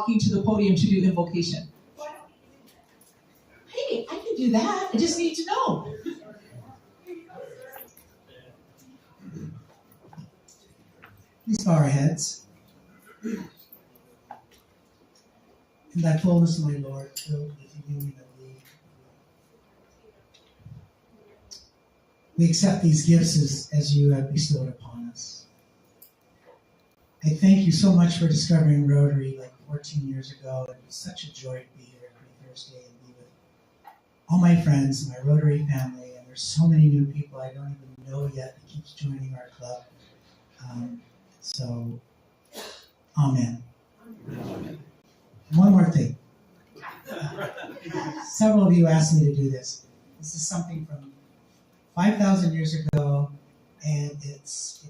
walking to the podium to do invocation. Hey, I can do that. I just need to know. Please bow our heads. In thy fullness, my Lord, filled with the union of thee. We accept these gifts as you have bestowed upon us. I thank you so much for discovering Rotary like 14 years ago. It was such a joy to be here every Thursday and be with all my friends, my Rotary family, and there's so many new people I don't even know yet that keeps joining our club. So, amen. And one more thing. Several of you asked me to do this. This is something from 5,000 years ago, and it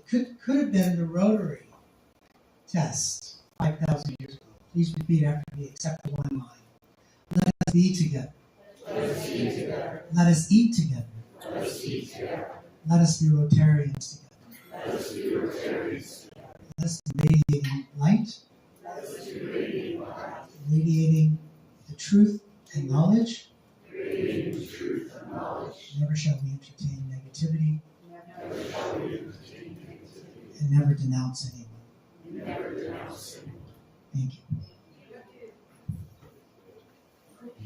could have been the Rotary test 5,000 years ago. Please repeat after me, except the one line. Let us be together. Let us eat together. Let us eat together. Let us eat together. Let us be Rotarians together. Let us be Rotarians. Let us be radiating light, Let us be radiating light, radiating the truth and knowledge. radiating the truth and knowledge. Never shall we entertain negativity, Never shall we entertain negativity. and never denounce anyone. Never denounce anyone. Thank you.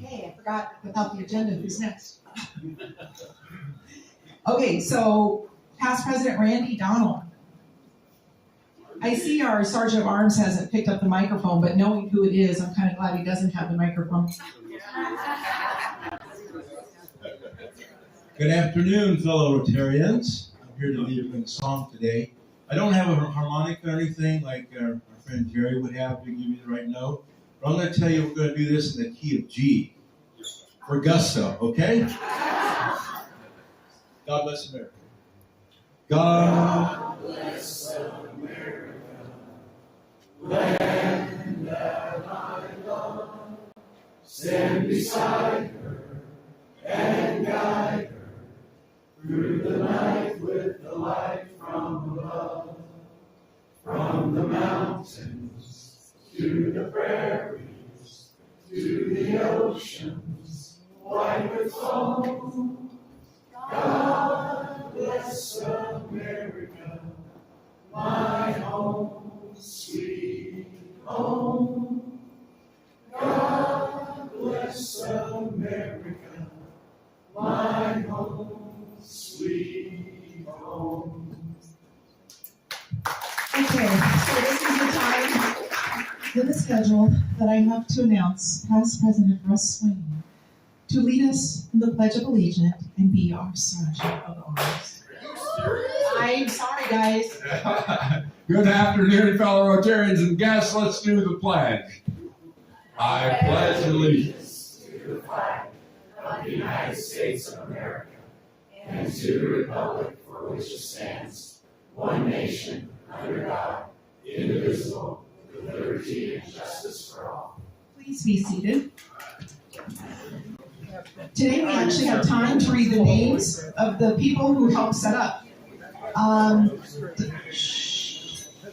Okay, I forgot about the agenda. Who's next? Okay, so past President Randy Donald. I see our Sergeant of Arms hasn't picked up the microphone, but knowing who it is, I'm kind of glad he doesn't have the microphone. Good afternoon, fellow Rotarians. I'm here to lead a song today. I don't have a harmonica or anything like our friend Jerry would have to give you the right note, but I'm going to tell you we're going to do this in the key of G for gusto, okay? God bless America. God Bless America, land that I love. Stand beside her and guide her through the night with the light from above. From the mountains to the prairies, to the oceans, white with foam. God bless America, my home, sweet home. God bless America, my home, sweet home. Okay, so this is the time in the schedule that I have to announce past President Russ Swain to lead us in the Pledge of Allegiance and be our Sergeant of Arms. I'm sorry, guys. Good afternoon, fellow Rotarians and guests. Let's do the pledge. I pledge allegiance To the flag of the United States of America and to the republic for which it stands, one nation, under God, indivisible, with liberty and justice for all. Please be seated. Today we actually have time to read the names of the people who helped set up.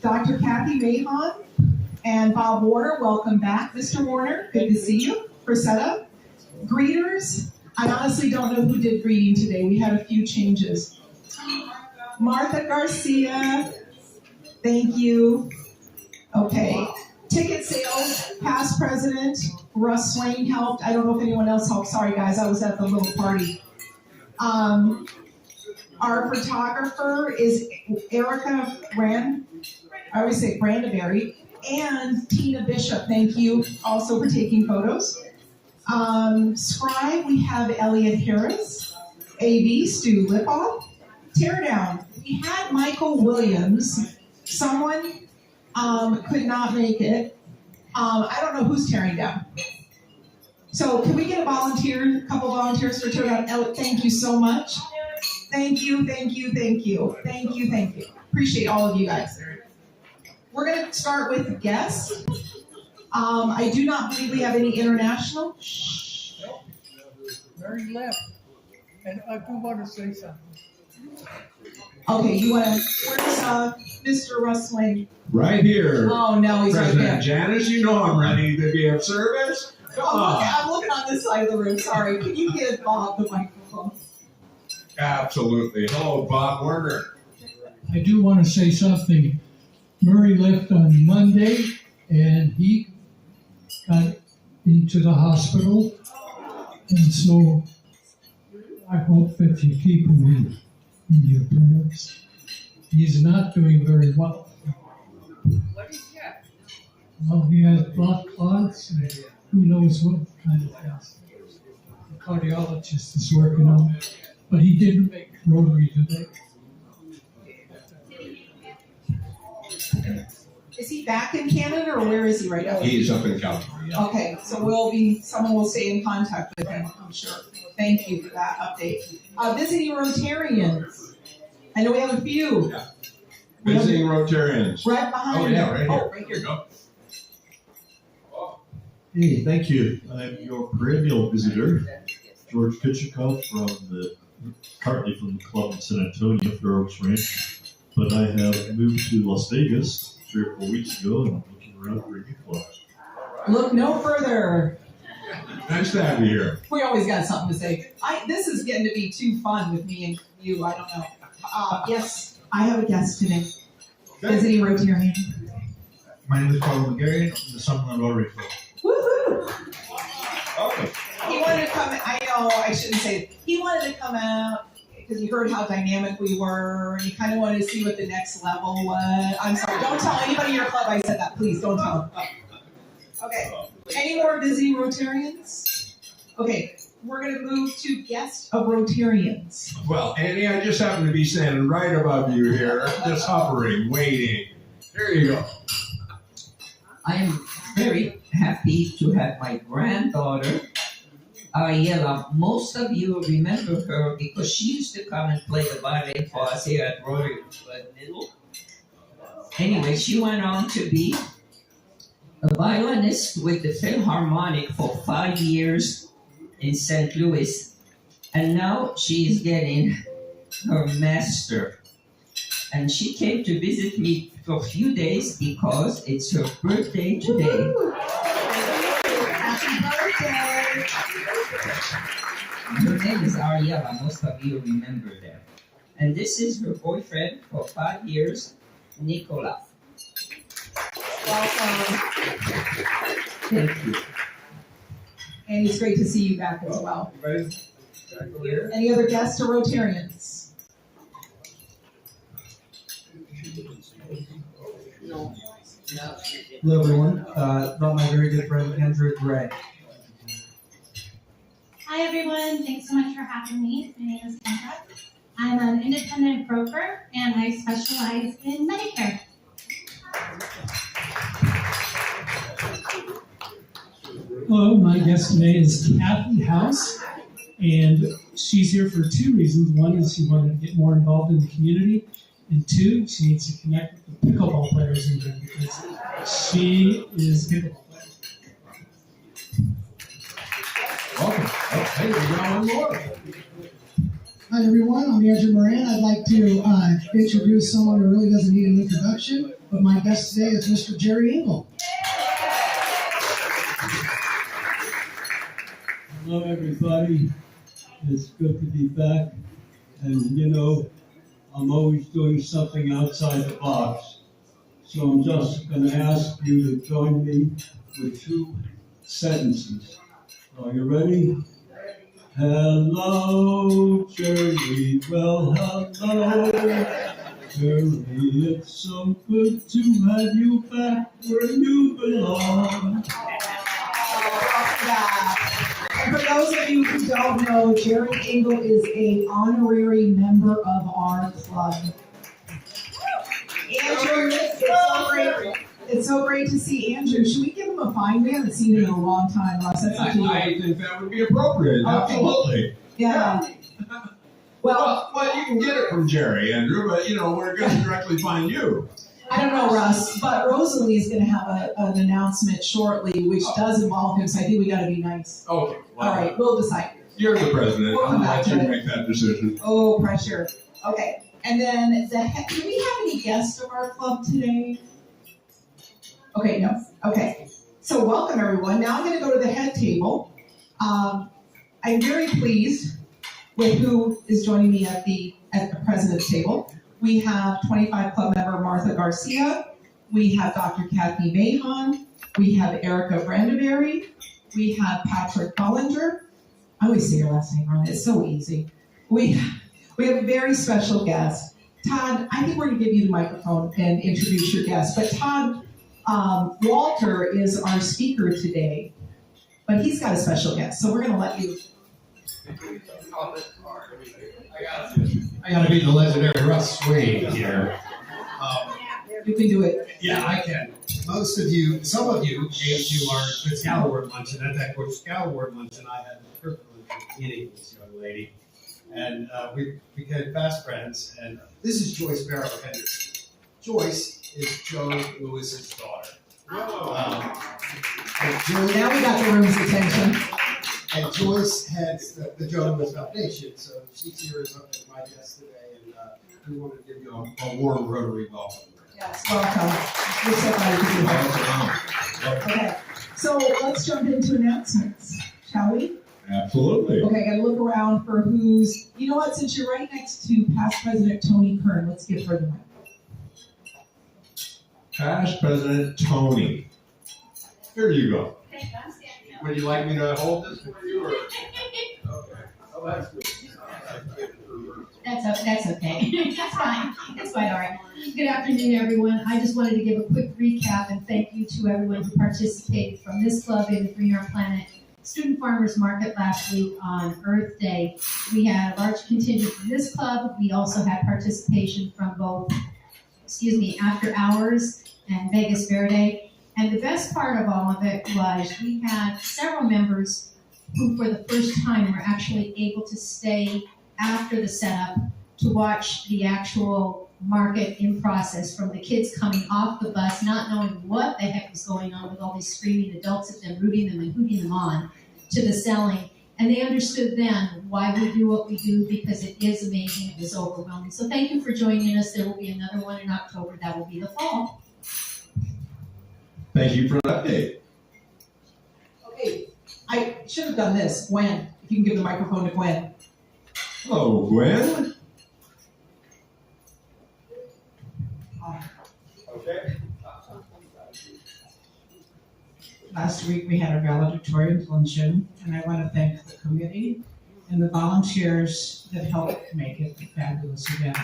Dr. Kathy Mahon and Bob Warner, welcome back. Mr. Warner, good to see you for setup. Greeters, I honestly don't know who did greeting today. We had a few changes. Martha Garcia, thank you. Okay. Ticket sales, past president, Russ Swain helped. I don't know if anyone else helped. Sorry, guys, I was at the little party. Our photographer is Erica I always say Brandaberry, and Tina Bishop. Thank you also for taking photos. Scribe, we have Elliot Harris. AV, Stu Lipoff. Teardown, we had Michael Williams. Someone could not make it. I don't know who's tearing down. So can we get a couple volunteers for teardown? Thank you so much. Thank you, thank you, thank you. Thank you, thank you. Appreciate all of you guys. We're going to start with guests. I do not believe we have any international. Mary left, and I do want to say something. Okay, you wanna, where's, Mr. Russ Wayne? Right here. Oh, no, he's right President there. Janice, you know I'm ready to be of service. Come on. I'm looking on this side of the room, sorry. Can you give Bob the microphone? Absolutely. Hello, Bob Werner. I do want to say something. Murray left on Monday and he got into the hospital. And so I hope that you keep him in your prayers. He's not doing very well. What is that? Well, he has blood clots and who knows what kind of things. The cardiologist is working on it. But he didn't make Rotary today. Is he back in Canada or where is he right now? He's up in California. Okay, so someone will stay in contact with him, I'm sure. Thank you for that update. Visiting Rotarians. I know we have a few. Visiting Rotarians. Right behind Oh, you. yeah, right here. Oh, right Here here. you go. Hey, thank you. I'm your perennial visitor, George Kitchikoff currently from the club in San Antonio, Fair Oaks Ranch. But I have moved to Las Vegas 3 or 4 weeks ago and I'm looking around for a new club. Look no further. Nice to have you here. We always got something to say. This is getting to be too fun with me and you, I don't know. Yes, I have a guest today. Visiting Rotarian. My name is Carl McGarry. I'm the Summerlin Rotary Club. Woohoo! Welcome. He wanted to come, I know, I shouldn't say it. He wanted to come out because he heard how dynamic we were and he kind of wanted to see what the next level was. I'm sorry, don't tell anybody in your club I said that, please, don't tell them. Okay, any more visiting Rotarians? Okay, we're gonna move to guest of Rotarians. Well, Annie, I just happen to be standing right above you here, just hovering, waiting. Here you go. I am very happy to have my granddaughter, Ariella. Most of you remember her because she used to come and play the violin for us here at Rotary Middle. Anyway, she went on to be a violinist with the Philharmonic for 5 years in St. Louis. And now she is getting her master. And she came to visit me for a few days because it's her birthday today. Happy birthday! Her name is Ariella. Most of you remember that. And this is her boyfriend for 5 years, Nicola. Welcome. Thank you. And it's great to see you back as well. Here. Any other guests or Rotarians? Hello, everyone. About my very good friend Andrew Gray. Hi everyone, thanks so much for having me. My name is Kendra. I'm an independent broker and I specialize in Medicare. Hello, my guest today is Kathy House, and she's here for 2 reasons. One is she wanted to get more involved in the community, and 2, she needs to connect with the pickleball players in here because she is a pickleball player. Welcome. Oh, hey, we got one more. Hi everyone, I'm Andrew Moran. I'd like to introduce someone who really doesn't need an introduction, but my guest today is Mr. Jerry Engel. Hello everybody, it's good to be back, and you know, I'm always doing something outside the box, so I'm just going to ask you to join me with 2 sentences. Are you ready? Hello, Jerry. Well, hello, Jerry. It's so good to have you back where you belong. And for those of you who don't know, Jerry Engel is an honorary member of our club. Andrew, it's so great to see Andrew. Should we give him a fine? We haven't seen him in a long time, Russ. That's such a I think that would be appropriate. Okay. Absolutely. yeah. Well, Well, you can get it from Jerry, Andrew, but you know, we're going to directly find you. I don't know, Russ, but Rosalie is going to have an announcement shortly, which does involve him. So I think we got to be nice. Okay. Well, All right, we'll decide. You're the president. We'll I'll come let back you to it. make that decision. Oh, pressure. Okay. And then do we have any guests of our club today? Okay, no. Okay. So welcome everyone. Now I'm going to go to the head table. I'm very pleased with who is joining me at the president's table. We have 25 club member Martha Garcia. We have Dr. Kathy Mahon. We have Erica Brandeberry. We have Patrick Bollinger. I always say your last name wrong. It's so easy. We have a very special guest. Todd, I think we're going to give you the microphone and introduce your guest. But Todd Walter is our speaker today, but he's got a special guest. So we're going to let you. I gotta beat the legendary Russ Wade here. You can do it. Yeah, I can. Some of you came to our Good Scout Award luncheon. At that Good Scout Award luncheon, I had the privilege of meeting this young lady. And we became fast friends. And this is Joyce Barrow Henderson. Joyce is Joe Lewis's daughter. Now we got the room's attention. And Joyce heads the Joe Lewis Foundation, so she's here as my guest today, and we want to give you a warm Rotary welcome. Yes, welcome. We're so glad to be here. Okay, so let's jump into announcements, shall we? Absolutely. Okay, I gotta look around for who's, you know what, since you're right next to past President Tony Kern, let's give her the mic. Past President Tony. Here you go. Would you like me to hold this for you? Or? Okay. Oh, that's good. That's okay. That's fine. That's quite all right. Good afternoon, everyone. I just wanted to give a quick recap and thank you to everyone who participated from this club in the Green Our Planet Student Farmers Market last week on Earth Day. We had a large contingent from this club. We also had participation from both, After Hours and Vegas Verde. And the best part of all of it was we had several members who for the first time were actually able to stay after the setup to watch the actual market in process, from the kids coming off the bus, not knowing what the heck was going on with all these screaming adults at them, rooting them and hooting them on, to the selling. And they understood then why we do what we do, because it is amazing, it was overwhelming. So thank you for joining us. There will be another one in October. That will be the fall. Thank you for an update. Okay, I should have done this. Gwen, if you can give the microphone to Gwen. Hello, Gwen. Okay. Last week we had a valedictorian luncheon, and I want to thank the committee and the volunteers that helped make it a fabulous event.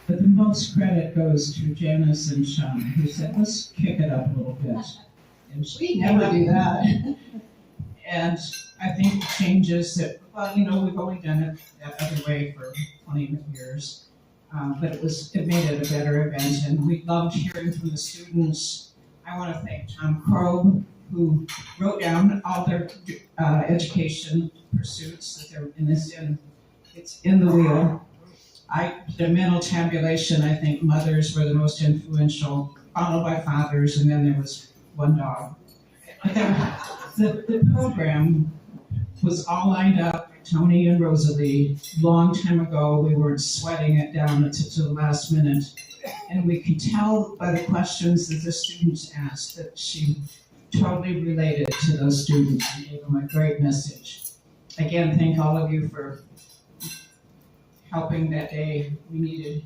But the most credit goes to Janice and Sean, who said, let's kick it up a little bit. And we never do that. And I think the changes that, we've only done it that other way for 20 years. But it made it a better event, and we loved hearing from the students. I want to thank Tom Crow, who wrote down all their education pursuits that they're in this, and it's in the wheel. The mental tabulation, I think mothers were the most influential, followed by fathers, and then there was one dog. But the program was all lined up. Tony and Rosalie, long time ago, we weren't sweating it down to the last minute. And we could tell by the questions that the students asked that she totally related to those students and gave them a great message. Again, thank all of you for helping that day. We needed,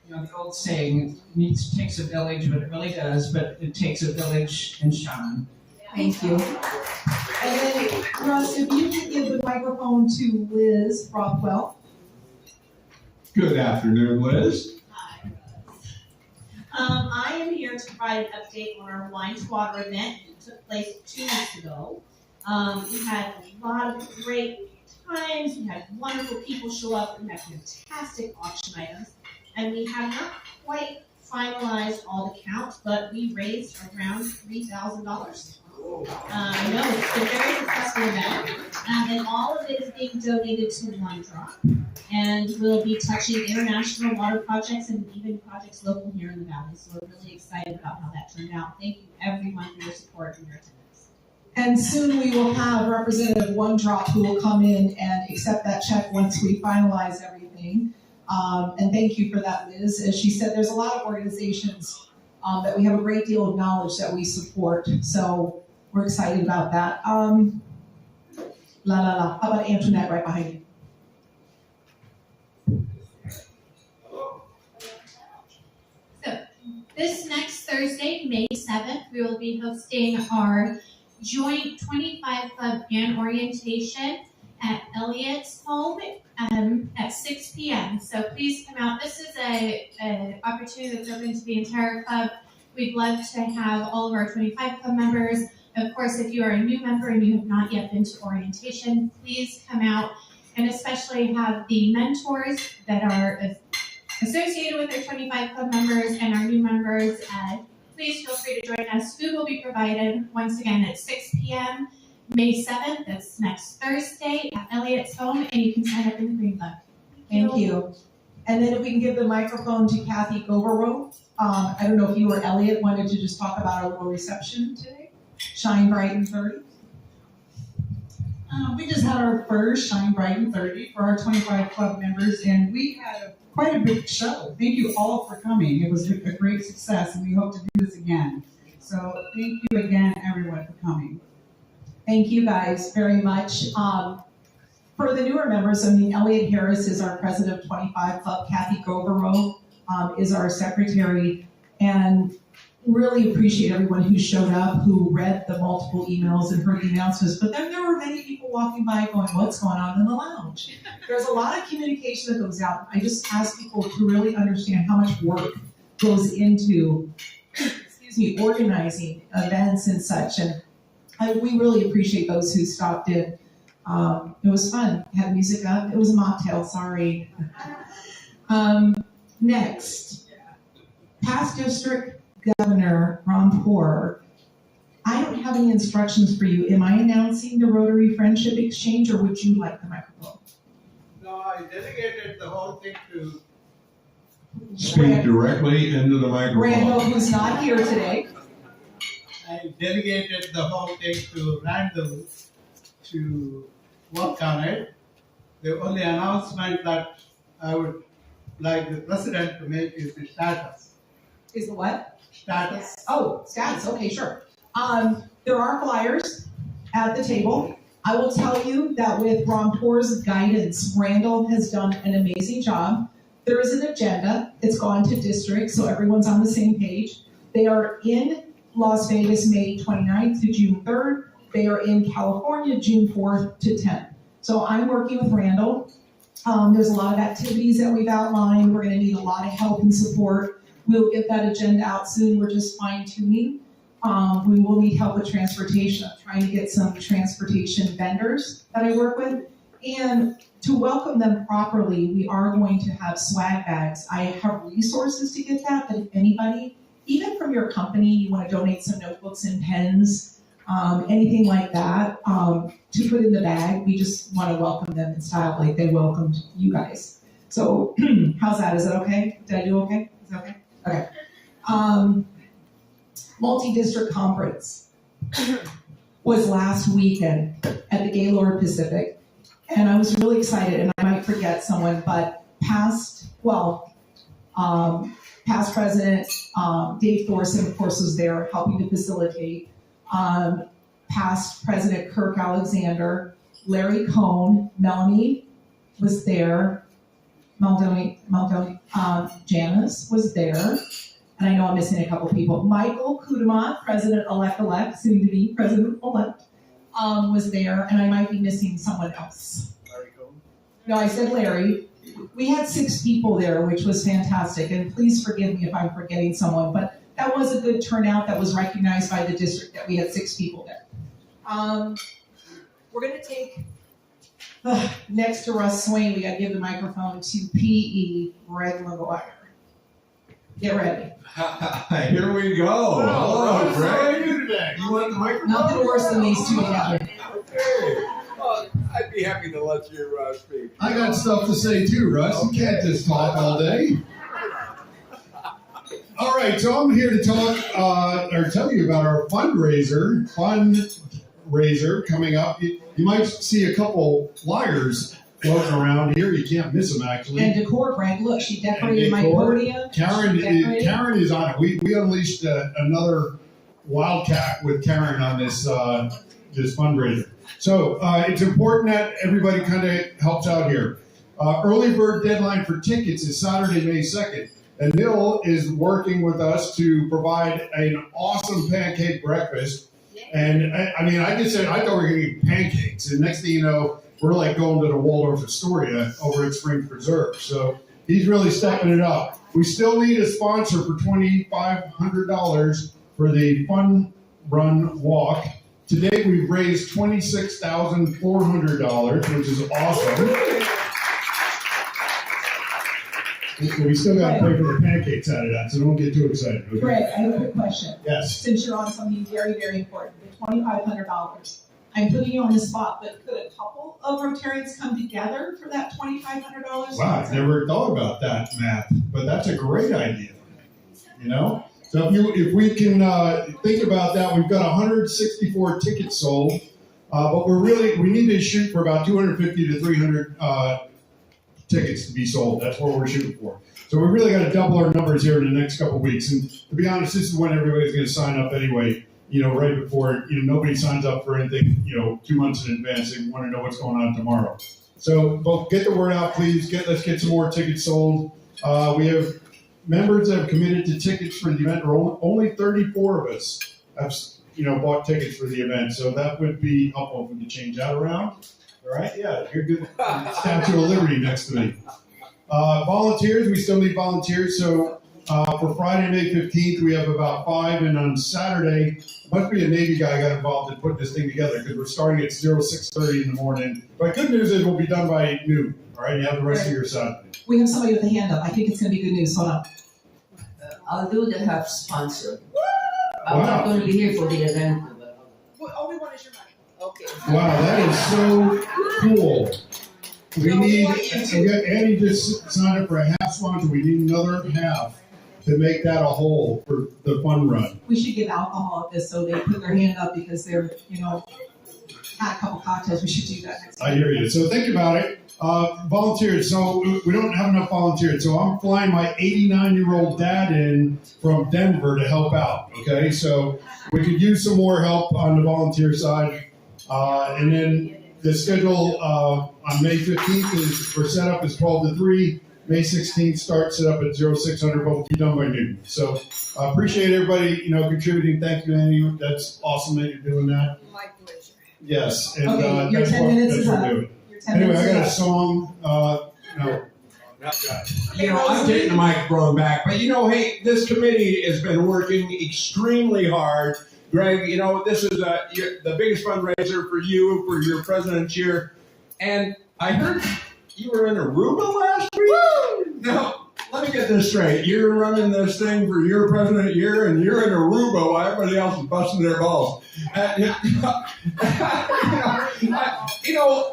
the old saying, it takes a village, but it really does, but it takes a village in Sean. Thank you. And then, Russ, if you could give the microphone to Liz Rothwell. Good afternoon, Liz. Hi. I am here to provide an update on our Wine to Water event. It took place 2 weeks ago. We had a lot of great times. We had wonderful people show up. We had fantastic auction items. And we have not quite finalized all the counts, but we raised around $3,000. No, it's a very successful event, and all of it is being donated to One Drop, and we'll be touching international water projects and even projects local here in the valley. So we're really excited about how that turned out. Thank you, everyone, for your support and your attendance. And soon we will have Representative One Drop who will come in and accept that check once we finalize everything. And thank you for that, Liz. As she said, there's a lot of organizations that we have a great deal of knowledge that we support. So we're excited about that. How about Antoinette right behind you? So this next Thursday, May 7th, we will be hosting our joint 25 Club Band Orientation at Elliott's home at 6 p.m. So please come out. This is an opportunity that's open to the entire club. We'd love to have all of our 25 Club members. Of course, if you are a new member and you have not yet been to orientation, please come out and especially have the mentors that are associated with our 25 Club members and our new members. Please feel free to join us. Food will be provided once again at 6 p.m. May 7th. That's next Thursday at Elliott's home, and you can sign up in the Green Book. Thank you. And then if we can give the microphone to Kathy Govero. I don't know if you or Elliot wanted to just talk about our little reception today. Shine Bright and 30. We just had our first Shine Bright and 30 for our 25 Club members, and we had quite a big show. Thank you all for coming. It was a great success, and we hope to do this again. So thank you again, everyone, for coming. Thank you guys very much. For the newer members, Elliot Harris is our president of 25 Club. Kathy Govero is our secretary, and really appreciate everyone who showed up, who read the multiple emails and heard the announcements. But then there were many people walking by going, what's going on in the lounge? There's a lot of communication that goes out. I just ask people to really understand how much work goes into, organizing events and such. And we really appreciate those who stopped in. It was fun. Had music up. It was a mocktail, sorry. Next, past district Governor Rampur, I don't have any instructions for you. Am I announcing the Rotary Friendship Exchange, or would you like the microphone? No, I delegated the whole thing to Speak directly into the microphone. Randall, who's not here today. I delegated the whole thing to Randall to work on it. The only announcement that I would like the president to make is the status. Is the what? Status. Oh, status. Okay, sure. There are flyers at the table. I will tell you that with Rampur's guidance, Randall has done an amazing job. There is an agenda. It's gone to districts, so everyone's on the same page. They are in Las Vegas, May 29th to June 3rd. They are in California, June 4th to 10th. So I'm working with Randall. There's a lot of activities that we've outlined. We're going to need a lot of help and support. We'll get that agenda out soon. We're just fine-tuning. We will need help with transportation. I'm trying to get some transportation vendors that I work with. And to welcome them properly, we are going to have swag bags. I have resources to get that, but if anybody, even from your company, you want to donate some notebooks and pens, anything like that, to put in the bag, we just want to welcome them in style like they welcomed you guys. So how's that? Is it okay? Did I do okay? Is that okay? Okay. Multi-district conference was last weekend at the Gaylord Pacific, and I was really excited, and I might forget someone, but past president Dave Thorson, of course, was there helping to facilitate. Past President Kirk Alexander, Larry Cohn, Melanie was there, Janice was there, and I know I'm missing a couple people. Michael Kudama, President-elect, soon to be President-elect, was there, and I might be missing someone else. Larry Cohn? No, I said Larry. We had 6 people there, which was fantastic, and please forgive me if I'm forgetting someone, but that was a good turnout that was recognized by the district that we had 6 people there. We're going to take, next to Russ Swain, we got to give the microphone to P.E. Greg McGuire. Get ready. Here we go. Hello, Greg. How are you today? You want the microphone? Nothing worse than these two together. Okay. Well, I'd be happy to let you speak. I got stuff to say too, Russ. You can't just talk all day. All right, so I'm here to talk or tell you about our fundraiser, fundraiser coming up. You might see a couple flyers floating around here. You can't miss them, actually. And decor, Greg, look, she decorated my decor. podium. Karen is on it. We unleashed another wildcat with Karen on this this fundraiser. So it's important that everybody kind of helps out here. Early bird deadline for tickets is Saturday, May 2nd. And Bill is working with us to provide an awesome pancake breakfast. And I just said, I thought we were going to eat pancakes. And next thing you know, we're like going to the Waldorf Astoria over at Spring Preserve. So he's really stepping it up. We still need a sponsor for $2,500 for the Fun Run Walk. Today we've raised $26,400, which is awesome. We still got to pay for the pancakes out of that, so don't get too excited. Okay? Greg, I have a quick question. Yes. Since you're on something very, very important, the $2,500. I'm putting you on the spot, but could a couple of Rotarians come together for that $2,500? Wow, I've never thought about that math, but that's a great idea. You know, so if we can think about that, we've got 164 tickets sold, but we need to shoot for about 250 to 300 tickets to be sold. That's what we're shooting for. So we really got to double our numbers here in the next couple of weeks. And to be honest, this is when everybody's going to sign up anyway. You know, right before, nobody signs up for anything, 2 months in advance. They want to know what's going on tomorrow. So, both get the word out, please. Let's get some more tickets sold. We have members that have committed to tickets for the event. Only 34 of us have, bought tickets for the event. So that would be helpful if we could change that around. All right? Yeah, you're good. Statue of Liberty next to me. Volunteers, we still need volunteers. So for Friday, May 15th, we have about 5. And on Saturday, must be a Navy guy got involved in putting this thing together because we're starting at 6:30 in the morning. But good news is we'll be done by noon. All right? You have the rest of your Saturday. We have somebody with a hand up. I think it's going to be good news. Hold on. I'll do the half sponsor. I'm not going to be here for the event. All we want is your money. Okay. Wow, that is so cool. We got Annie just signed up for a half sponsor. We need another half to make that a whole for the fun run. We should give alcohol at this so they put their hand up because they're, had a couple cocktails. We should do that next time. I hear you. So think about it. Volunteers. So we don't have enough volunteers. So I'm flying my 89-year-old dad in from Denver to help out. Okay. So we could use some more help on the volunteer side. And then the schedule on May 15th for setup is 12 to 3. May 16th start setup at 0600. Both be done by noon. So appreciate everybody contributing. Thank you, Annie. That's awesome that you're doing that. My pleasure. Yes. And Okay, your that's 10 what, minutes that's is what up. we're doing. Your 10 Anyway, minutes I got a is up. song. I'm taking the microphone back, but hey, this committee has been working extremely hard. Greg, this is the biggest fundraiser for you for your president's year, and I heard you were in Aruba last week. Woo! Now, let me get this straight. You're running this thing for your president year, and you're in Aruba while everybody else is busting their balls.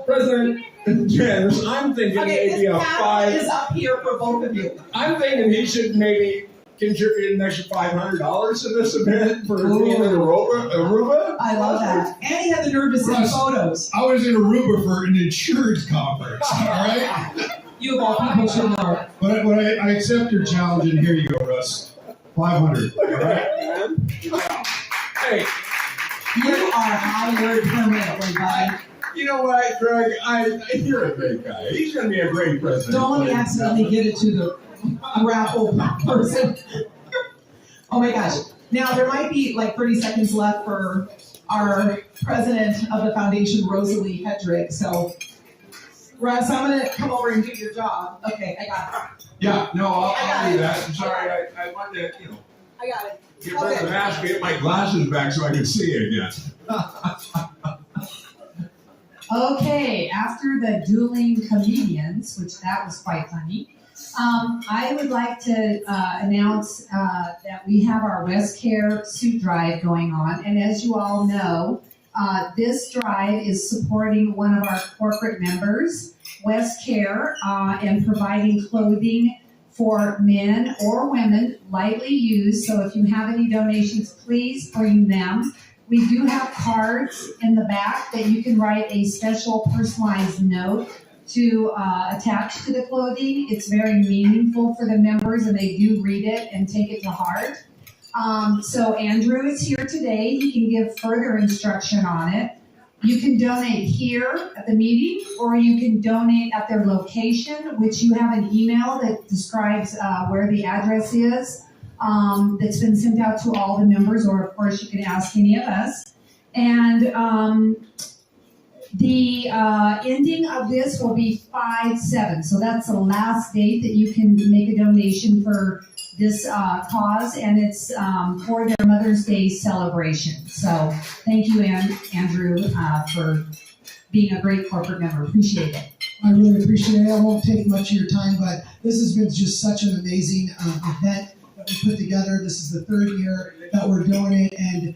President Janice, I'm thinking maybe a path is up here for both of you. I'm thinking he should maybe contribute an extra $500 to this event for being in Aruba. I love that. And he had the nerve to send photos. I was in Aruba for an insurance conference. All right. You of all people should know. But I accept your challenge, and here you go, Russ. 500. All right. Hey, you are hired permanently, buddy. You know what, Greg? You're a great guy. He's going to be a great president. Don't let me accidentally get it to the raffle person. Oh my gosh. Now, there might be like 30 seconds left for our president of the foundation, Rosalie Hedrick. So, Russ, I'm going to come over and do your job. Okay, I got it. Yeah, no, I'll do that. I'm sorry. I wanted to, I got it. get rid of the mask, get my glasses back so I can see it again. Okay, after the dueling comedians, which that was quite funny, I would like to announce that we have our WestCare suit drive going on. And as you all know, this drive is supporting one of our corporate members, WestCare, and providing clothing for men or women, lightly used. So if you have any donations, please bring them. We do have cards in the back that you can write a special personalized note to attach to the clothing. It's very meaningful for the members, and they do read it and take it to heart. So Andrew is here today. He can give further instruction on it. You can donate here at the meeting, or you can donate at their location, which you have an email that describes where the address is. That's been sent out to all the members, or of course you can ask any of us. And the ending of this will be 5/7, so that's the last date that you can make a donation for this cause, and it's for their Mother's Day celebration. So thank you, Andrew, for being a great corporate member. Appreciate it. I really appreciate it. I won't take much of your time, but this has been just such an amazing event that we put together. This is the third year that we're doing it, and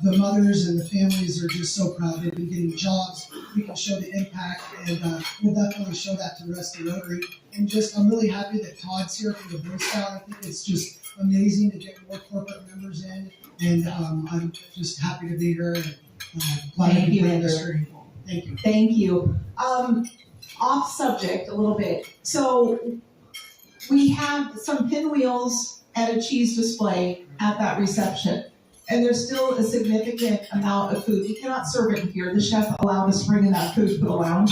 the mothers and the families are just so proud. They've been getting jobs. We can show the impact, and we'll definitely show that to the rest of Rotary. And just, I'm really happy that Todd's here from the Boy Scout. I think it's just amazing to get more corporate members in, and I'm just happy to be here. And, glad Thank to be you, on this Andrew. journey. Thank you. Thank you. Off subject a little bit. So we have some pinwheels and a cheese display at that reception. And there's still a significant amount of food. We cannot serve it here. The chef allowed us to bring enough food to the lounge.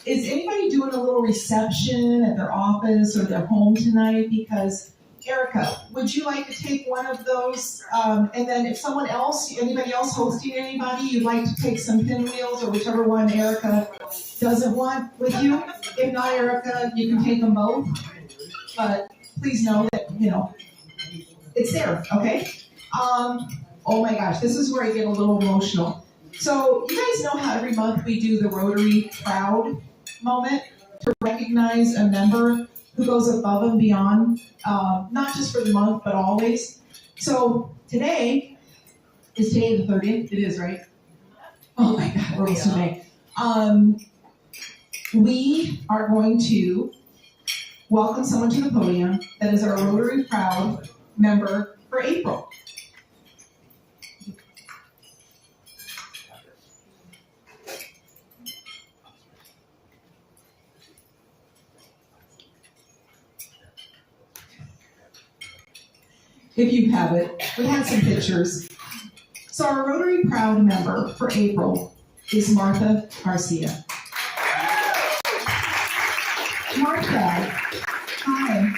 Is anybody doing a little reception at their office or their home tonight? Because Erica, would you like to take one of those? And then if someone else, anybody else hosting anybody, you'd like to take some pinwheels or whichever one Erica doesn't want with you. If not, Erica, you can take them both. But please know that, it's there, okay? Oh my gosh, this is where I get a little emotional. So you guys know how every month we do the Rotary Proud moment to recognize a member who goes above and beyond, not just for the month, but always. So today, is today the 30th? It is, right? Oh my God, we're almost to May. We are going to welcome someone to the podium that is our Rotary Proud member for April. If you have it, we had some pictures. So our Rotary Proud member for April is Martha Garcia. Martha, hi.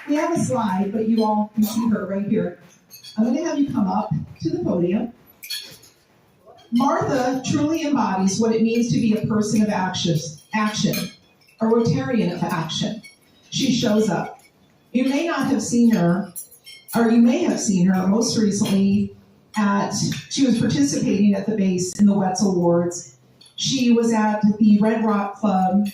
We have a slide, but you all can see her right here. I'm going to have you come up to the podium. Martha truly embodies what it means to be a person of action, a Rotarian of action. She shows up. You may not have seen her, or you may have seen her most recently she was participating at the base in the Wetzel Awards. She was at the Red Rock Club,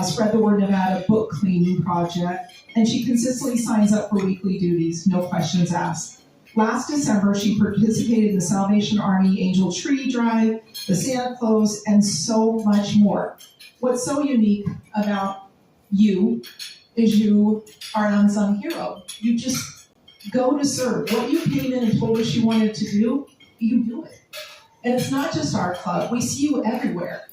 Spread the Word Nevada book cleaning project, and she consistently signs up for weekly duties, no questions asked. Last December, she participated in the Salvation Army Angel Tree Drive, the Santa Claus, and so much more. What's so unique about you is you are an unsung hero. You just go to serve. What you came in and told us you wanted to do, you do it. And it's not just our club. We see you everywhere.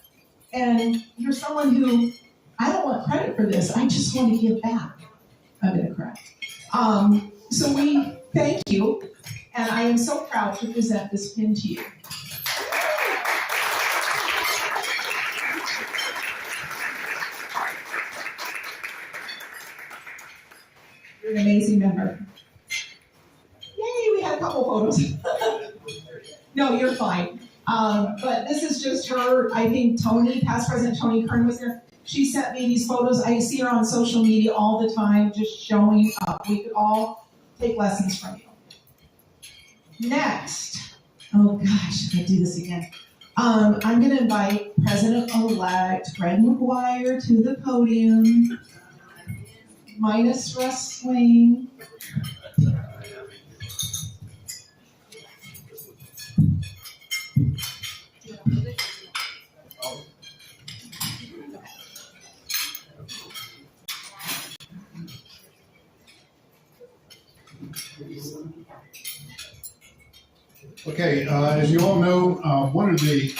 And you're someone who, I don't want credit for this. I just want to give back. I'm going to cry. So we thank you. And I am so proud to present this pin to you. You're an amazing member. Yay, we had a couple photos. No, you're fine. But this is just her. I think Tony, past President Tony Kern was there. She sent me these photos. I see her on social media all the time, just showing up. We could all take lessons from you. Next. Oh gosh, I do this again. I'm going to invite President-elect Fred McGuire to the podium. Minus Russ Swain. Okay, as you all know, one of the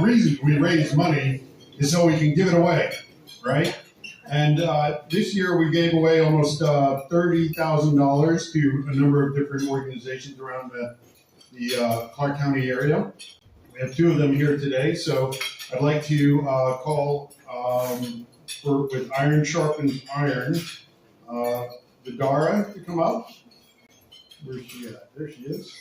reasons we raise money is so we can give it away, right? And this year we gave away almost $30,000 to a number of different organizations around the Clark County area. We have two of them here today, so I'd like to call with Iron Sharpens Iron, Vidara to come up. Where's she at? There she is.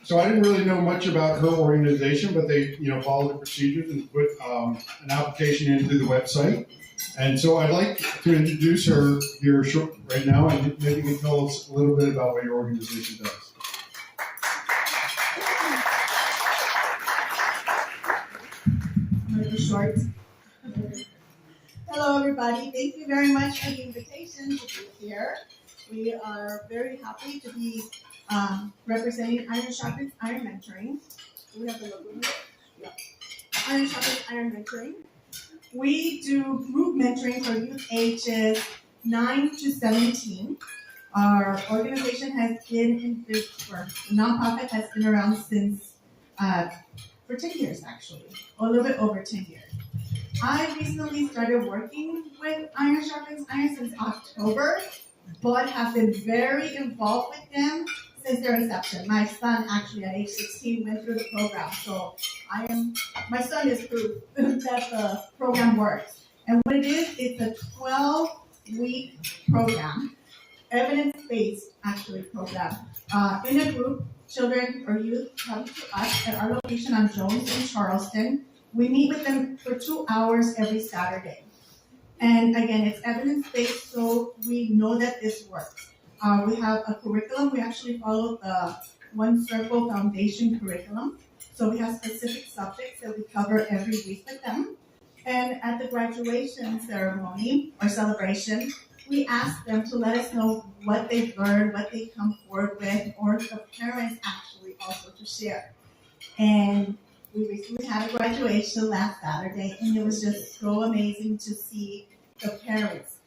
So I didn't really know much about her organization, but they, followed the procedures and put an application into the website. And so I'd like to introduce her here right now, and maybe you can tell us a little bit about what your organization does. Short. Hello, everybody. Thank you very much for the invitation to be here. We are very happy to be representing Iron Sharpens Iron Mentoring. Do we have the logo here? Yeah. Iron Sharpens Iron Mentoring. We do group mentoring for youth ages 9 to 17. Our organization has been in this, or the nonprofit has been around since for 10 years, actually, a little bit over 10 years. I recently started working with Iron Sharpens Iron since October, but have been very involved with them since their inception. My son actually at age 16 went through the program, so my son is proof that the program works. And what it is, it's a 12-week program, evidence-based actually program. In a group, children or youth come to us at our location on Jones in Charleston. We meet with them for 2 hours every Saturday. And again, it's evidence-based, so we know that this works. We have a curriculum. We actually follow the One Circle Foundation curriculum. So we have specific subjects that we cover every week with them. And at the graduation ceremony or celebration, we ask them to let us know what they've learned, what they come forward with, or the parents actually also to share. And we recently had a graduation last Saturday, and it was just so amazing to see the parents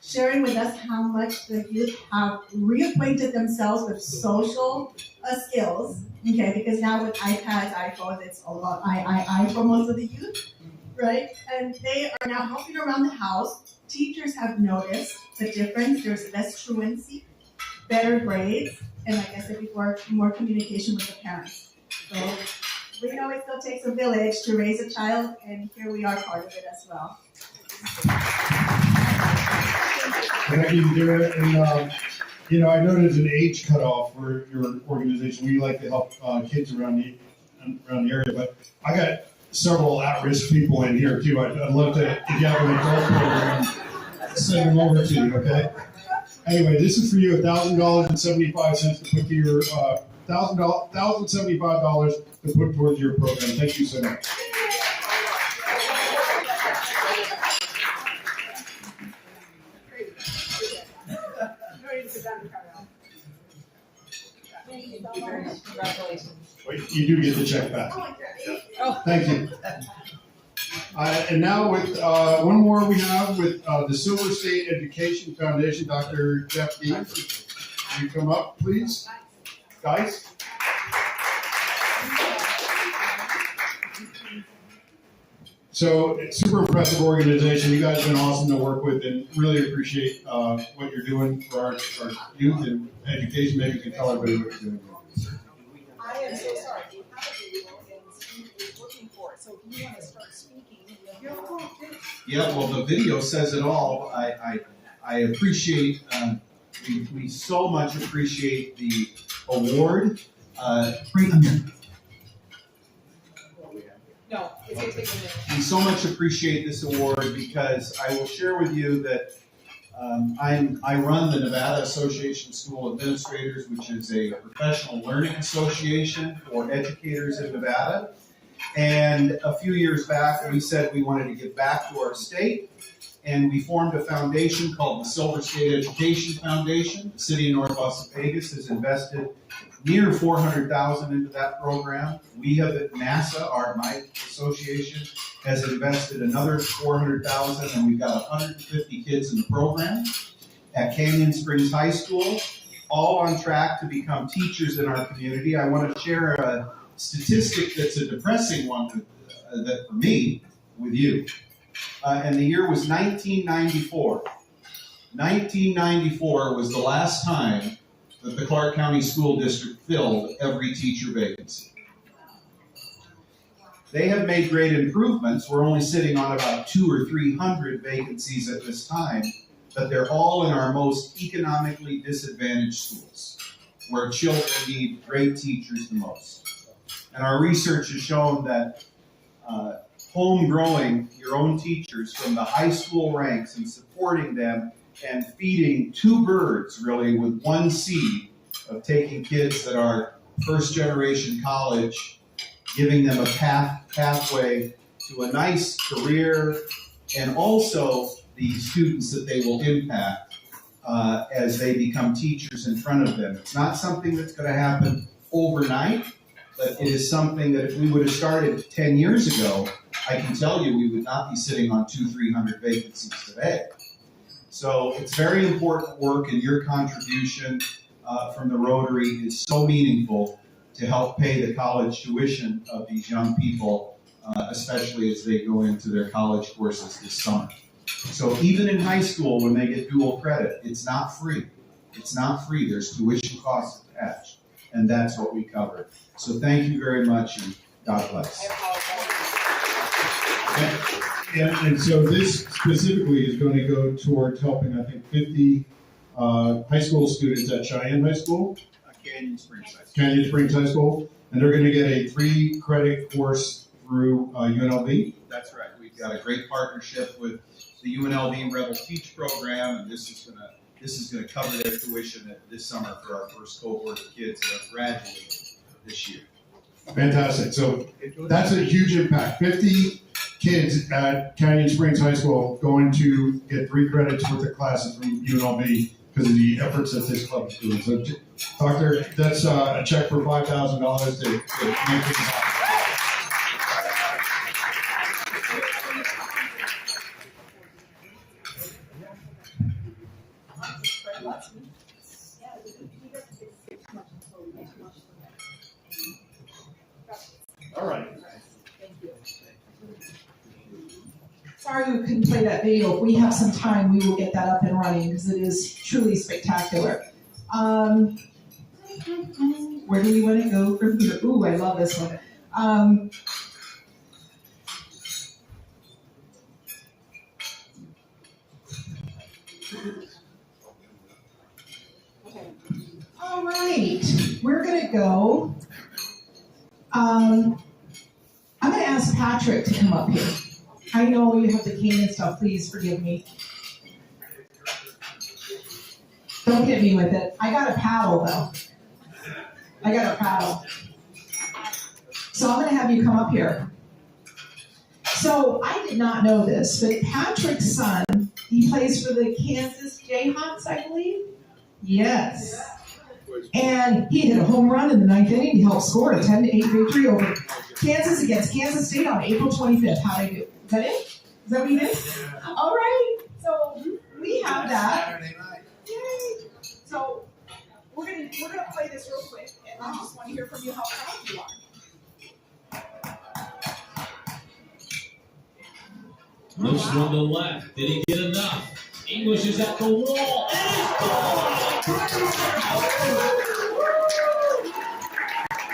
sharing with us how much the youth have reacquainted themselves with social skills. Okay, because now with iPads, iPhones, it's a lot I for most of the youth, right? And they are now helping around the house. Teachers have noticed the difference. There's less truancy, better grades, and like I said before, more communication with the parents. So we know it still takes a village to raise a child, and here we are part of it as well. Thank you, Dara. And I know there's an age cutoff for your organization. We like to help kids around the area, but I got several at-risk people in here too. I'd love to, if you have an adult program, send them over to you. Okay. Anyway, this is for you, $1,000.75 to put to your $1,075 to put towards your program. Thank you so much. Congratulations. Wait, you do get the check back. Oh. Thank you. And now with one more we have with the Silver State Education Foundation, Dr. Jeff Dean. Can you come up, please? Guys? So, super impressive organization. You guys have been awesome to work with, and really appreciate what you're doing for our youth and education. Maybe you can tell everybody what you're doing. I am so sorry. You have a video and Steve is looking for it. So if you want to start speaking, Yeah, well, the video says it all. I appreciate, we so much appreciate the award. No, it's going to take a minute. We so much appreciate this award because I will share with you that I run the Nevada Association of School Administrators, which is a professional learning association for educators in Nevada. And a few years back, we said we wanted to give back to our state, and we formed a foundation called the Silver State Education Foundation. The city of North Las Vegas has invested near $400,000 into that program. We have at NASA, my association, has invested another $400,000, and we've got 150 kids in the program at Canyon Springs High School, all on track to become teachers in our community. I want to share a statistic that's a depressing one that for me with you. And the year was 1994. 1994 was the last time that the Clark County School District filled every teacher vacancy. They have made great improvements. We're only sitting on about 200 or 300 vacancies at this time, but they're all in our most economically disadvantaged schools, where children need great teachers the most. And our research has shown that home growing your own teachers from the high school ranks and supporting them and feeding two birds really with one seed of taking kids that are first generation college, giving them a pathway to a nice career, and also the students that they will impact as they become teachers in front of them. It's not something that's going to happen overnight, but it is something that if we would have started 10 years ago, I can tell you we would not be sitting on 200-300 vacancies today. So it's very important work, and your contribution from the Rotary is so meaningful to help pay the college tuition of these young people, especially as they go into their college courses this summer. So even in high school, when they get dual credit, it's not free. It's not free. There's tuition costs attached, and that's what we cover. So thank you very much, and God bless. And so this specifically is going to go towards helping, I think, 50 high school students at Cheyenne High School. Canyon Springs High School. Canyon Springs High School. And they're going to get a 3-credit course through UNLV. That's right. We've got a great partnership with the UNLV Rebel Teach program, and this is going to cover their tuition this summer for our first cohort of kids that have graduated this year. Fantastic. So that's a huge impact. 50 kids at Canyon Springs High School going to get 3 credits worth of classes from UNLV because of the efforts that this club is doing. So, Doctor, that's a check for $5,000 to make things happen. All right. Sorry we couldn't play that video. If we have some time, we will get that up and running because it is truly spectacular. Where do we want to go from here? Ooh, I love this one. All right, we're going to go. I'm going to ask Patrick to come up here. I know you have the cane and stuff. Please forgive me. Don't hit me with it. I got a paddle, though. I got a paddle. So I'm going to have you come up here. So I did not know this, but Patrick's son, he plays for the Kansas Jayhawks, I believe? Yes. And he hit a home run in the 9th inning to help score a 10-8 victory over Kansas against Kansas State on April 25th. How'd I do? Is that it? Is that what you did? All right. So we have that. Yay. So we're gonna play this real quick, and I just want to hear from you how proud you are. Looks from the left. Did he get enough? English is at the wall.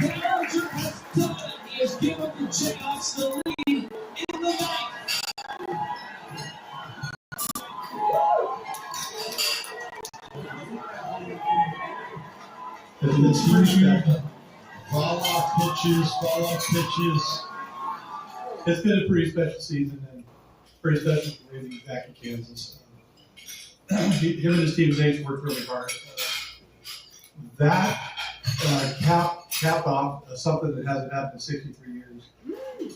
Belgium has done it. He has given the Jayhawks the lead in the night. Fall-off pitches. It's been a pretty special season, and pretty special for Randy back in Kansas. Him and his team's aides worked really hard. That capped off something that hasn't happened in 63 years.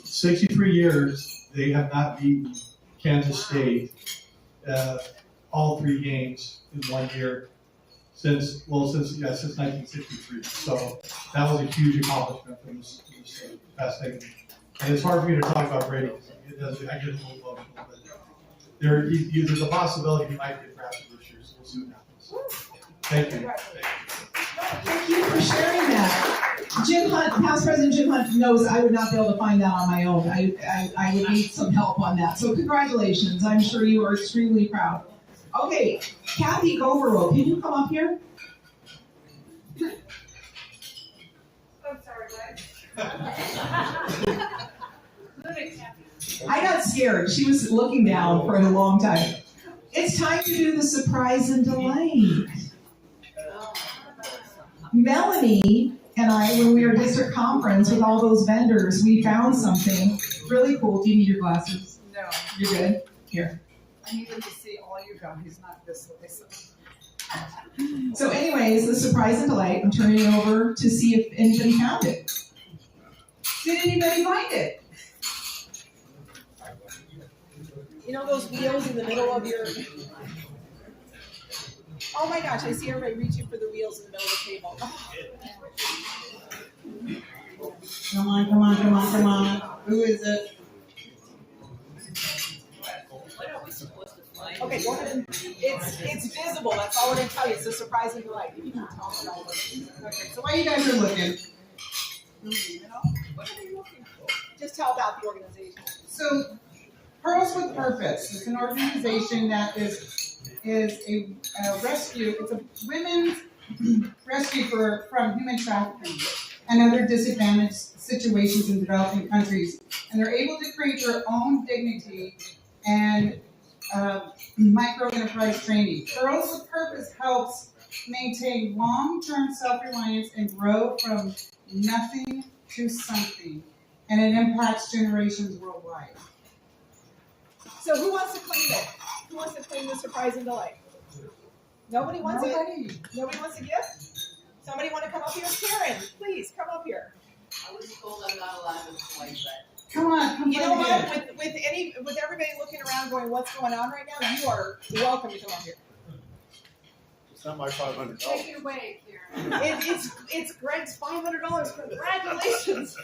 63 years, they have not beaten Kansas State all 3 games in 1 year since 1963. So that was a huge accomplishment for this past decade. And it's hard for me to talk about Brady because it does. I get a little emotional, but there's a possibility he might get drafted this year, so we'll see what happens. Thank you. Thank you for sharing that. Jim Hunt, Past President Jim Hunt knows I would not be able to find that on my own. I would need some help on that. So congratulations. I'm sure you are extremely proud. Okay, Kathy Govero, can you come up here? I'm sorry, guys. I got scared. She was looking down for a long time. It's time to do the surprise and delight. Melanie and I, when we were at district conference with all those vendors, we found something really cool. Do you need your glasses? No. You're good? Here. I need them to see all you guys, not this way. So anyways, the surprise and delight, I'm turning it over to see if anybody found it. Did anybody find it? You know those wheels in the middle of your... Oh my gosh, I see everybody reaching for the wheels in the middle of the table. Come on, come on, come on, come on. Who is it? Okay, go ahead. It's visible. That's all we're going to tell you. It's a surprise and delight. You can talk about it. Okay, so while you guys are looking, You know? What are you looking for? Just tell about the organization. so Pearls with Purpose is an organization that is a rescue. It's a women's rescue from human trafficking and other disadvantaged situations in developing countries. And they're able to create their own dignity and micro-enterprise training. Pearls with Purpose helps maintain long-term self-reliance and grow from nothing to something. And it impacts generations worldwide. So who wants to claim it? Who wants to claim the surprise and delight? Nobody wants it? Nobody wants a gift? Somebody want to come up here? Karen, please come up here. I was told I'm not allowed to play, but Come on, come You know on. what? With everybody looking around going, what's going on right now? You are welcome to come up here. It's not my $500. Take it away, Karen. It's Greg's $500. Congratulations.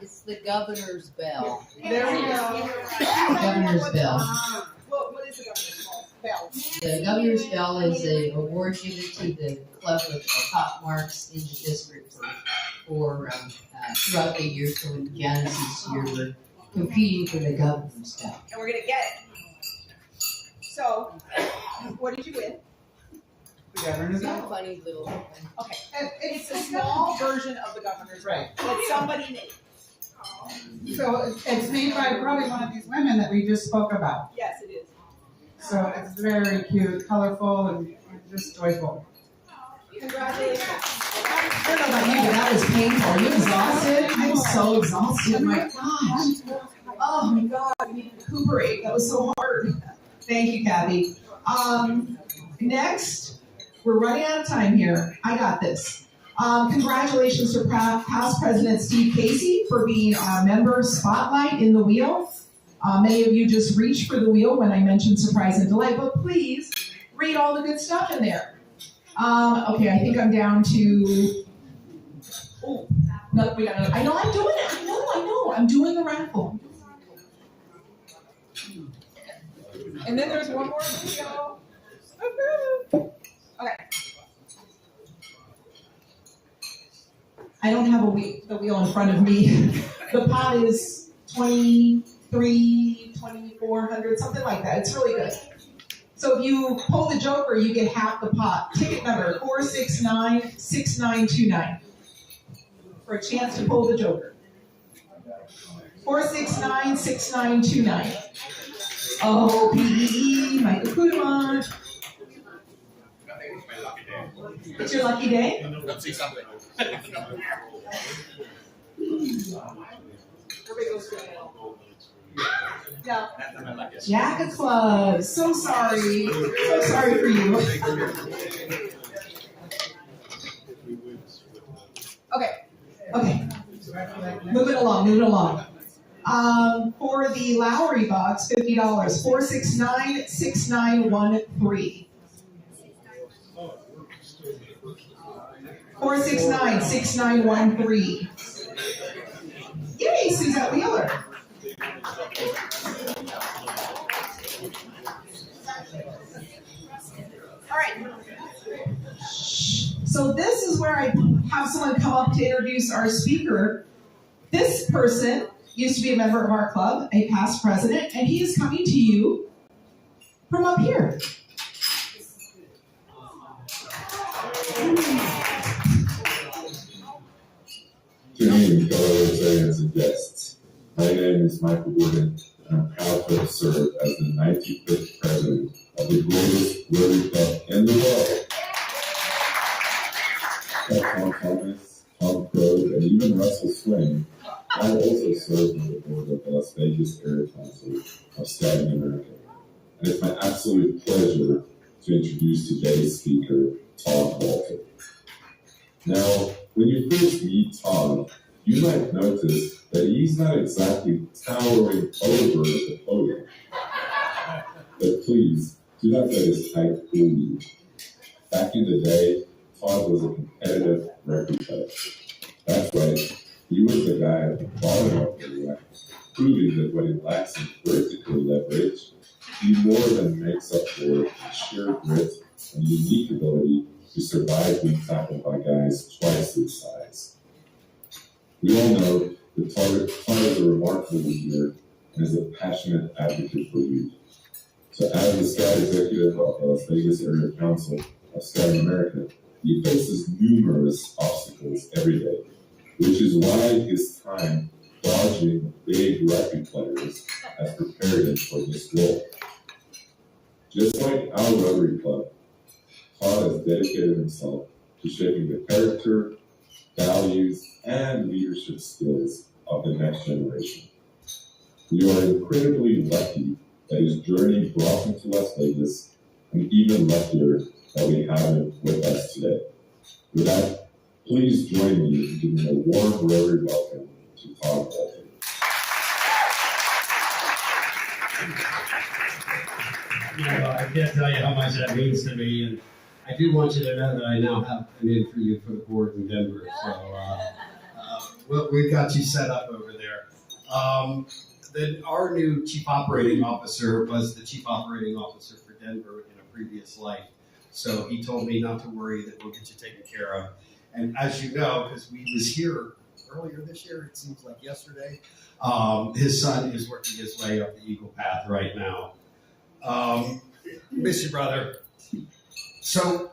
it's the governor's bell. There we go. Governor's bell. What is the governor's bell? The governor's bell is an award given to the club with the top marks in the district for throughout the year. So in Janice's year, we're competing for the governor's bell. And we're going to get it. So, what did you win? The governor's It's a bell. funny little. Okay. It's a small version of the governor's bell that somebody made. So it's made by probably one of these women that we just spoke about. Yes, it is. So it's very cute, colorful, and just joyful. Congratulations. I don't know about you, but that was painful. Are you exhausted? I'm so exhausted. My gosh. Oh my God. I need to recuperate. That was so hard. Thank you, Kathy. Next, we're running out of time here. I got this. Congratulations to past President Steve Casey for being our member spotlight in the wheel. Many of you just reached for the wheel when I mentioned surprise and delight, but please read all the good stuff in there. Okay, I think I'm down to. Oh, no, we got another. I know I'm doing it. I know. I'm doing the raffle. And then there's one more video. Okay. I don't have the wheel in front of me. The pot is 2,400, something like that. It's really good. So if you pull the joker, you get half the pot. Ticket number 469-6929 for a chance to pull the joker. 469-6929. Oh, PEE, Michael Kudamont. It's your lucky day? Let's see something. Yeah. Jack Club. So sorry. So sorry for you. Okay. Moving along. For the Lowry box, $50. 469-6913. 469-6913. Yay, Suzette Wheeler. All right. So this is where I have someone come up to introduce our speaker. This person used to be a member of our club, a past president, and he is coming to you from up here. Good evening, fellow Rotarians and guests. My name is Michael Gordon, and I'm proud to have served as the 95th president of the greatest Rotary Club in the world. Like Tom Thomas, Tom Crow, and even Russell Swing, I also served on the board of the Las Vegas Area Council of Scouting America. And it's my absolute pleasure to introduce today's speaker, Todd Walter. Now, when you first meet Todd, you might notice that he's not exactly towering over the podium. But please, do not let his height fool you. Back in the day, Todd was a competitive rugby player. That's right, he was the guy at the bottom of the rack, proving that what he lacks in vertical leverage, he more than makes up for in sheer grit and unique ability to survive being tackled by guys twice his size. We all know that Todd is a remarkable leader and is a passionate advocate for youth. So as the Scout Executive of the Las Vegas Area Council of Scouting America, he faces numerous obstacles every day, which is why his time dodging big rugby players has prepared him for this role. Just like our Rotary Club, Todd has dedicated himself to shaping the character, values, and leadership skills of the next generation. We are incredibly lucky that his journey brought him to Las Vegas, and even luckier that we have him with us today. With that, please join me in giving a warm Rotary welcome to Todd Walter. I can't tell you how much that means to me, and I do want you to know that I now have an in for you for the board in Denver. So we've got you set up over there. Our new chief operating officer was the chief operating officer for Denver in a previous life. So he told me not to worry, that we'll get you taken care of. And as you know, because we was here earlier this year, it seems like yesterday, his son is working his way up the Eagle Path right now. Miss you, brother. So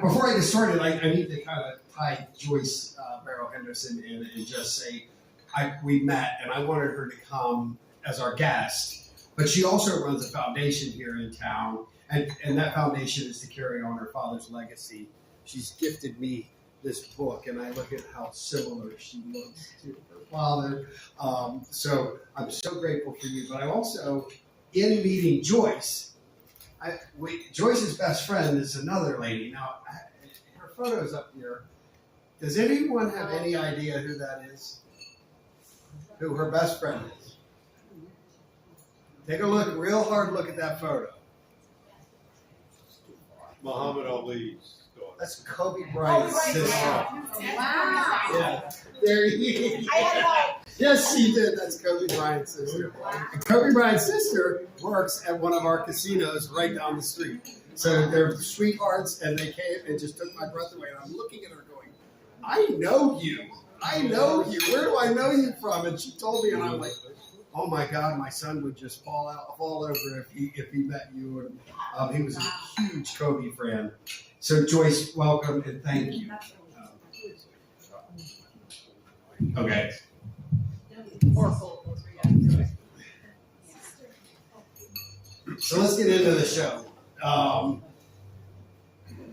before I get started, I need to kind of tie Joyce Barrow Henderson in and just say, we met and I wanted her to come as our guest, but she also runs a foundation here in town, and that foundation is to carry on her father's legacy. She's gifted me this book, and I look at how similar she looks to her father. So I'm so grateful for you, but I also, in meeting Joyce, Joyce's best friend is another lady. Now, her photo's up here. Does anyone have any idea who that is? Who her best friend is? Take a look, real hard look at that photo. Muhammad Ali's daughter. That's Kobe Bryant's sister. Wow. Yeah, there he is. I had like. Yes, she did. That's Kobe Bryant's sister. And Kobe Bryant's sister works at one of our casinos right down the street. So they're sweethearts, and they came and just took my breath away. And I'm looking at her going, I know you. I know you. Where do I know you from? And she told me, and I'm like, oh my God, my son would just fall over if he met you. And he was a huge Kobe fan. So Joyce, welcome and thank you. Okay. So let's get into the show.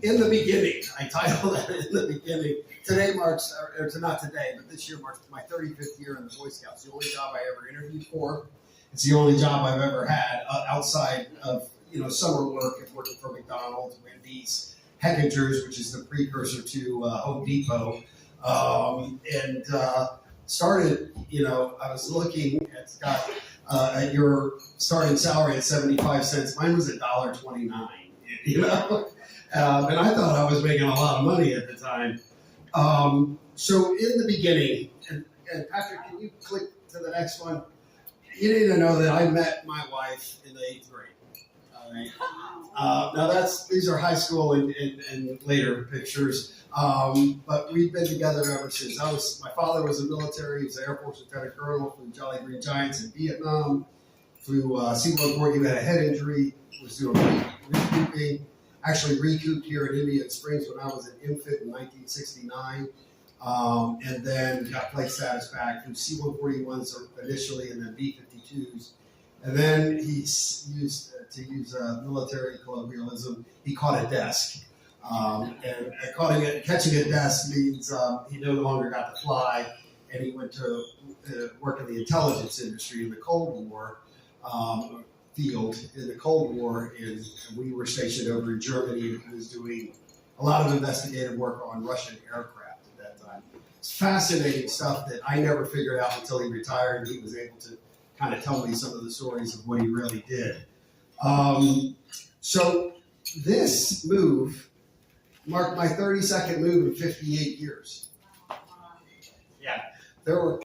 In the beginning, I titled that in the beginning. Today marks, or not today, but this year marks my 35th year in the Boy Scouts. The only job I ever interviewed for. It's the only job I've ever had outside of summer work and working for McDonald's, Wendy's, Heckinger's, which is the precursor to Home Depot, and started. I was looking at Scott at your starting salary at 75 cents. Mine was $1.29. And I thought I was making a lot of money at the time. So in the beginning, and Patrick, can you click to the next one? you need to know that I met my wife in the 8th grade. All right. Now these are high school and later pictures. But we've been together ever since. My father was in the military. He was an Air Force Lieutenant Colonel from Jolly Green Giants in Vietnam. Flew C-140, he had a head injury, was doing recouping. Actually recouped here in Indian Springs when I was an infant in 1969. And then got flight status back through C-141s initially and then B-52s. And then he used, to use military colloquialism, he caught a desk. And catching a desk means he no longer got to fly, and he went to work in the intelligence industry in the Cold War field. In the Cold War, we were stationed over in Germany, and he was doing a lot of investigative work on Russian aircraft at that time. It's fascinating stuff that I never figured out until he retired, and he was able to kind of tell me some of the stories of what he really did. So this move marked my 32nd move in 58 years. Yeah, there were